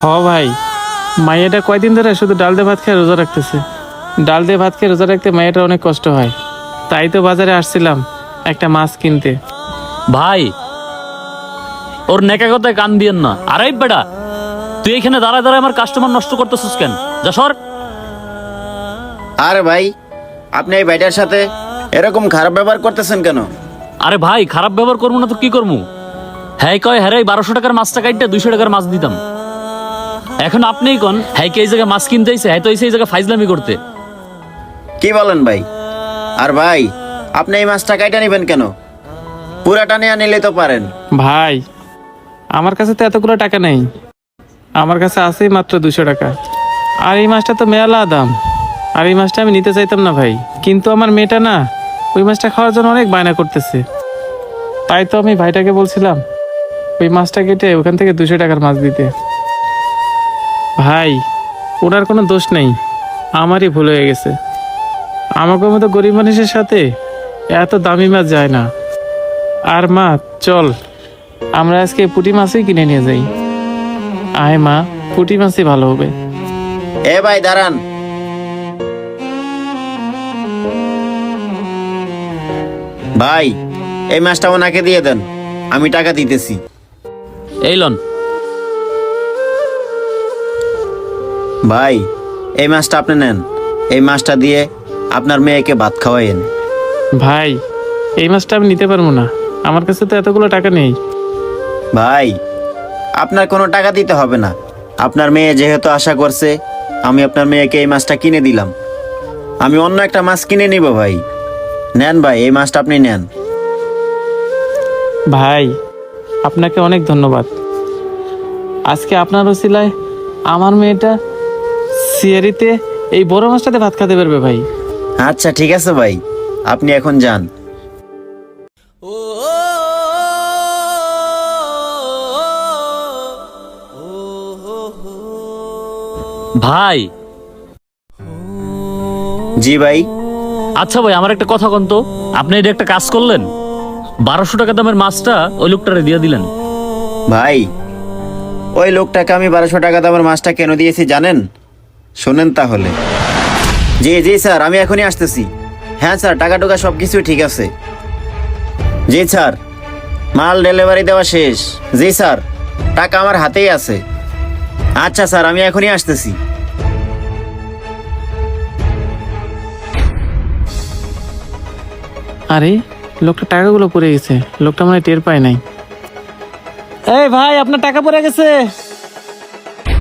ভাই, মাইয়াটা কয়দিন ধরে শুধু ডাল দিয়ে ভাত খেয়ে রোজা রাখতেছে। ডাল দিয়ে ভাত খেয়ে রোজা রাখতে মাইয়াটার অনেক কষ্ট হয়। তাই তো বাজারে আসছিলাম একটা মাছ কিনতে। ভাই ওর নেকা কথায় কান দিয়েন না। আরে বেটা, তুই এখানে দাঁড়ায় দাঁড়ায় আমার কাস্টমার নষ্ট করতেছিস কেন? যা সর। আরে ভাই, আপনি এই ভাইটার সাথে এরকম খারাপ ব্যবহার করতেছেন কেন? আরে ভাই, খারাপ ব্যবহার করবো না তো কি করবো? হ্যাঁ কয় হ্যাঁ 1200 টাকার মাছটা কাটতে 200 টাকার মাছ দিতাম। এখন আপনিই কোন হ্যাঁ কে এই জায়গায় মাছ কিনতে আইছে, হ্যাঁ তো এই জায়গায় ফাইজলামি করতে। কি বলেন ভাই? আর ভাই, আপনি এই মাছটা কাইটা নেবেন কেন? পুরাটা নিয়ে নিলে তো পারেন। ভাই, আমার কাছে তো এতগুলো টাকা নেই। আমার কাছে আছেই মাত্র 200 টাকা। আর এই মাছটা তো মেলা দাম। আর এই মাছটা আমি নিতে চাইতাম না ভাই, কিন্তু আমার মেয়েটা না ওই মাছটা খাওয়ার জন্য অনেক বায়না করতেছে। তাই তো আমি ভাইটাকে বলছিলাম ওই মাছটা কেটে ওখান থেকে 200 টাকার মাছ দিতে। ভাই, ওনার কোনো দোষ নেই, আমারই ভুল হয়ে গেছে। আমাকে মতো গরিব মানুষের সাথে এত দামি মাছ যায় না। আর মা, চল আমরা আজকে পুঁটি মাছই কিনে নিয়ে যাই। আয় মা, পুঁটি মাছই ভালো হবে। এ ভাই দাঁড়ান। ভাই, এই মাছটা ওনাকে দিয়ে দেন, আমি টাকা দিতেছি। এই লন। ভাই, এই মাছটা আপনি নেন। এই মাছটা দিয়ে আপনার মেয়েকে ভাত খাওয়াইন। ভাই, এই মাছটা আমি নিতে পারবো না, আমার কাছে তো এতগুলো টাকা নেই। ভাই, আপনার কোনো টাকা দিতে হবে না। আপনার মেয়ে যেহেতু আশা করছে, আমি আপনার মেয়েকে এই মাছটা কিনে দিলাম। আমি অন্য একটা মাছ কিনে নিব। ভাই নেন, ভাই এই মাছটা আপনি নেন। ভাই, আপনাকে অনেক ধন্যবাদ। আজকে আপনার ওসিলায় আমার মেয়েটা সিয়ারিতে এই বড় মাছটাতে ভাত খেতে পারবে ভাই। আচ্ছা ঠিক আছে ভাই, আপনি এখন যান। ভাই জি ভাই। আচ্ছা ভাই, আমার একটা কথা কোন তো, আপনি এটা একটা কাজ করলেন, 1200 টাকা দামের মাছটা ওই লোকটারে দিয়ে দিলেন। ভাই, ওই লোকটাকে আমি 1200 টাকা দামের মাছটা কেন দিয়েছি জানেন? শোনেন তাহলে। জি জি স্যার, আমি এখনই আসতেছি। হ্যাঁ স্যার, টাকা টুকা সব কিছুই ঠিক আছে। জি স্যার, মাল ডেলিভারি দেওয়া শেষ। জি স্যার, টাকা আমার হাতেই আছে। আচ্ছা স্যার, আমি এখনই আসতেছি। আরে, লোকটা টাকাগুলো পড়ে গেছে, লোকটা মানে টের পায় নাই। এই ভাই, আপনার টাকা পড়ে গেছে।